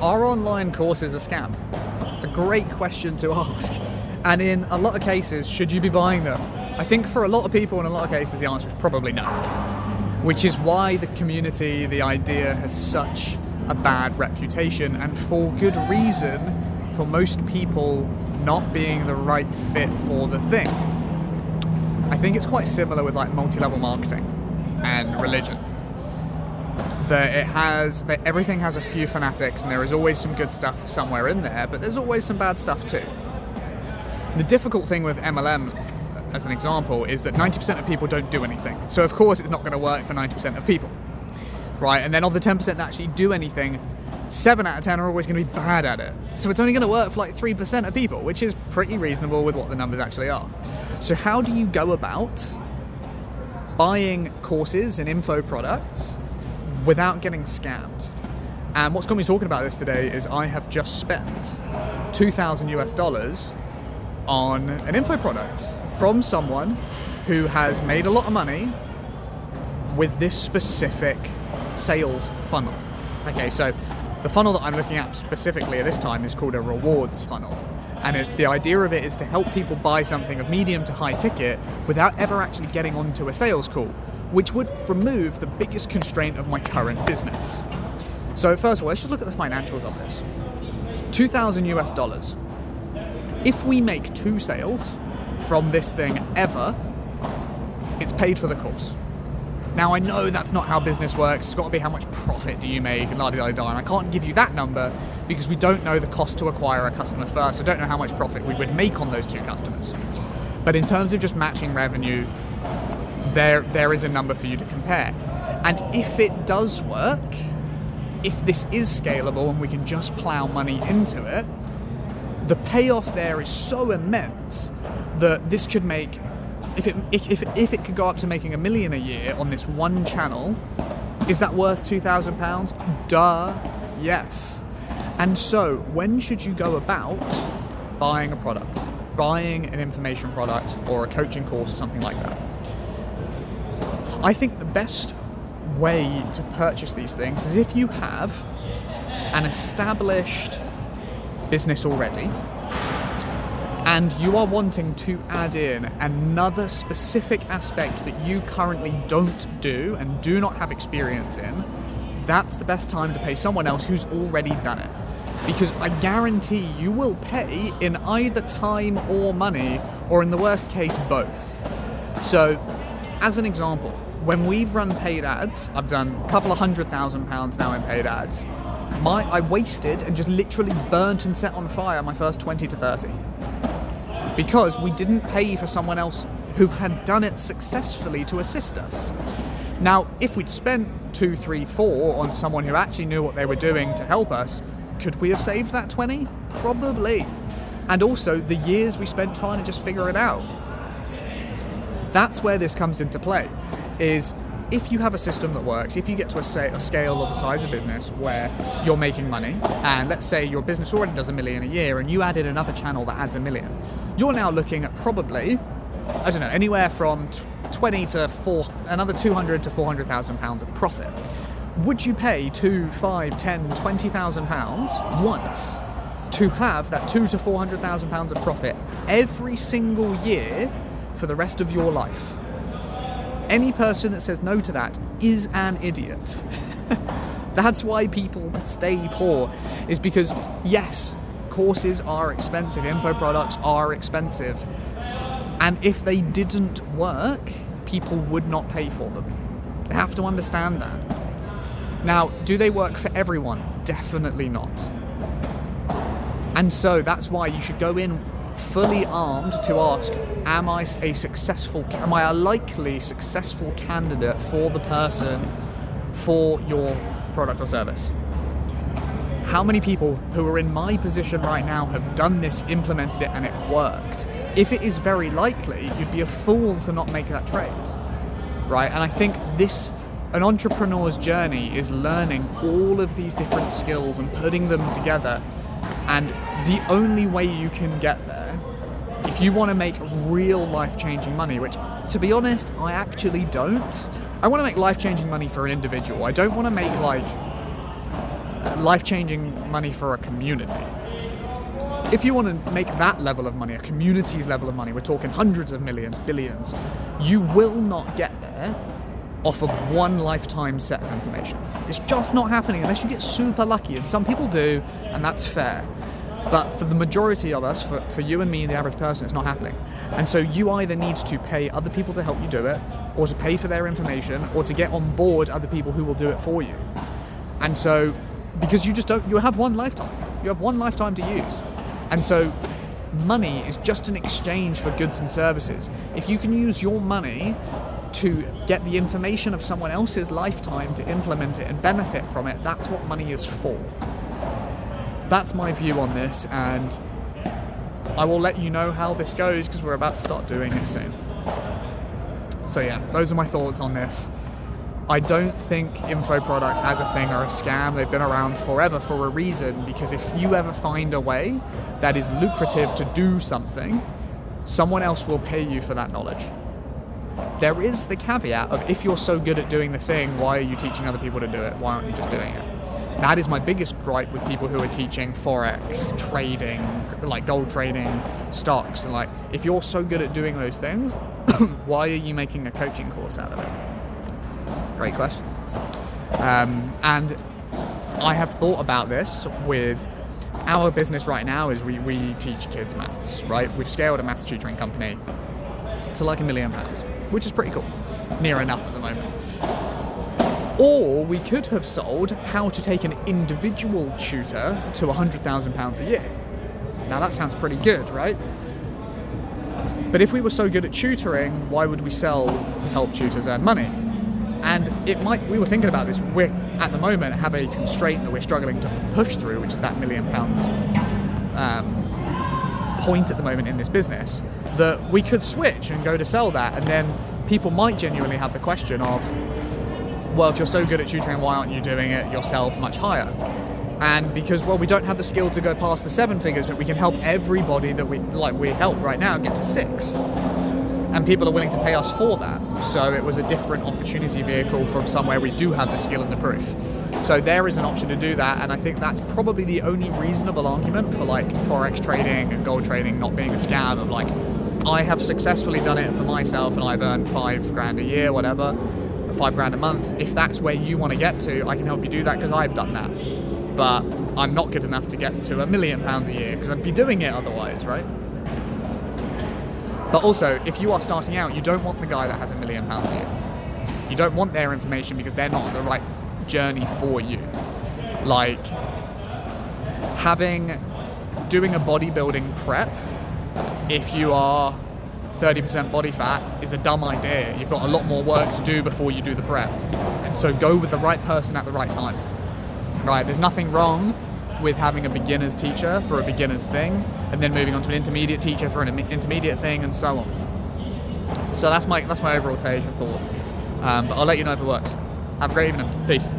Are online courses a scam? It's a great question to ask. And in a lot of cases, should you be buying them? I think for a lot of people in a lot of cases, the answer is probably no. Which is why the community, the idea, has such a bad reputation, and for good reason, for most people not being the right fit for the thing. I think it's quite similar with like multi-level marketing and religion. That everything has a few fanatics, and there is always some good stuff somewhere in there, but there's always some bad stuff too. The difficult thing with MLM, as an example, is that 90% of people don't do anything. So of course it's not going to work for 90% of people, right? And then of the 10% that actually do anything, 7 out of 10 are always going to be bad at it. So it's only going to work for like 3% of people, which is pretty reasonable with what the numbers actually are. So how do you go about buying courses and info products without getting scammed? And what's got me talking about this today is I have just spent $2,000 on an info product from someone who has made a lot of money with this specific sales funnel. Okay, so the funnel that I'm looking at specifically at this time is called a rewards funnel. And the idea of it is to help people buy something of medium to high ticket without ever actually getting onto a sales call, which would remove the biggest constraint of my current business. So first of all, let's just look at the financials of this. $2,000. If we make 2 sales from this thing ever, it's paid for the course. Now I know that's not how business works. It's got to be how much profit do you make and la-di-da-di-da, and I can't give you that number because we don't know the cost to acquire a customer first. I don't know how much profit we would make on those 2 customers. But in terms of just matching revenue, there is a number for you to compare. And if it does work, if this is scalable and we can just plow money into it, the payoff there is so immense that this could make, if it could go up to making $1 million a year on this one channel, is that worth £2,000? Duh, yes. And so when should you go about buying a product, buying an information product or a coaching course or something like that? I think the best way to purchase these things is if you have an established business already and you are wanting to add in another specific aspect that you currently don't do and do not have experience in, that's the best time to pay someone else who's already done it. Because I guarantee you will pay in either time or money, or in the worst case, both. So, as an example, when we've run paid ads, I've done a couple of £100,000 now in paid ads. I wasted and just literally burnt and set on fire my first 20 to 30. Because we didn't pay for someone else who had done it successfully to assist us. Now, if we'd spent 2, 3, 4 on someone who actually knew what they were doing to help us, could we have saved that 20? Probably. And also the years we spent trying to just figure it out. That's where this comes into play, is if you have a system that works, if you get to a scale of a size of business where you're making money, and let's say your business already does $1 million a year and you added another channel that adds $1 million, you're now looking at probably, I don't know, anywhere from another 200 to 400,000 pounds of profit. Would you pay 2, 5, 10, 20,000 pounds once to have that 2 to 400,000 pounds of profit every single year for the rest of your life? Any person that says no to that is an idiot. That's why people stay poor, is because, yes, courses are expensive, info products are expensive, and if they didn't work, people would not pay for them. They have to understand that. Now, do they work for everyone? Definitely not. And so that's why you should go in fully armed to ask, am I a likely successful candidate for the person for your product or service? How many people who are in my position right now have done this, implemented it, and it worked? If it is very likely, you'd be a fool to not make that trade, right? And I think an entrepreneur's journey is learning all of these different skills and putting them together. And the only way you can get there, if you want to make real life-changing money, which, to be honest, I actually don't. I want to make life-changing money for an individual. I don't want to make, life-changing money for a community. If you want to make that level of money, a community's level of money, we're talking hundreds of millions, billions, you will not get there off of one lifetime set of information. It's just not happening unless you get super lucky, and some people do, and that's fair. But for the majority of us, for you and me, the average person, it's not happening. And so you either need to pay other people to help you do it, or to pay for their information, or to get on board other people who will do it for you. And so, because you have one lifetime. You have one lifetime to use. And so money is just an exchange for goods and services. If you can use your money to get the information of someone else's lifetime to implement it and benefit from it, that's what money is for. That's my view on this, and I will let you know how this goes because we're about to start doing it soon. So yeah, those are my thoughts on this. I don't think info products as a thing are a scam. They've been around forever for a reason, because if you ever find a way that is lucrative to do something, someone else will pay you for that knowledge. There is the caveat of, if you're so good at doing the thing, why are you teaching other people to do it? Why aren't you just doing it? That is my biggest gripe with people who are teaching Forex, trading, like gold trading, stocks, and like, if you're so good at doing those things, why are you making a coaching course out of it? Great question. And I have thought about this with our business right now. Is we teach kids maths, right? We've scaled a maths tutoring company to like £1 million, which is pretty cool. Near enough at the moment. Or we could have sold how to take an individual tutor to £100,000 a year. Now that sounds pretty good, right? But if we were so good at tutoring, why would we sell to help tutors earn money? And we were thinking about this, we at the moment have a constraint that we're struggling to push through, which is that £1 million point at the moment in this business, that we could switch and go to sell that, and then people might genuinely have the question of, well, if you're so good at tutoring, why aren't you doing it yourself much higher? And because, well, we don't have the skill to go past the 7 figures, but we can help everybody that we help right now get to 6. And people are willing to pay us for that. So it was a different opportunity vehicle from somewhere we do have the skill and the proof. So there is an option to do that, and I think that's probably the only reasonable argument for like Forex trading and gold trading not being a scam, of like, I have successfully done it for myself and I've earned $5,000 a year, whatever, $5,000 a month. If that's where you want to get to, I can help you do that because I've done that. But I'm not good enough to get to £1 million a year because I'd be doing it otherwise, right? But also, if you are starting out, you don't want the guy that has £1 million a year. You don't want their information because they're not on the right journey for you. Like, doing a bodybuilding prep, if you are 30% body fat, is a dumb idea. You've got a lot more work to do before you do the prep. And so go with the right person at the right time. Right, there's nothing wrong with having a beginner's teacher for a beginner's thing, and then moving on to an intermediate teacher for an intermediate thing, and so on. So that's my overall take and thoughts. But I'll let you know if it works. Have a great evening. Peace.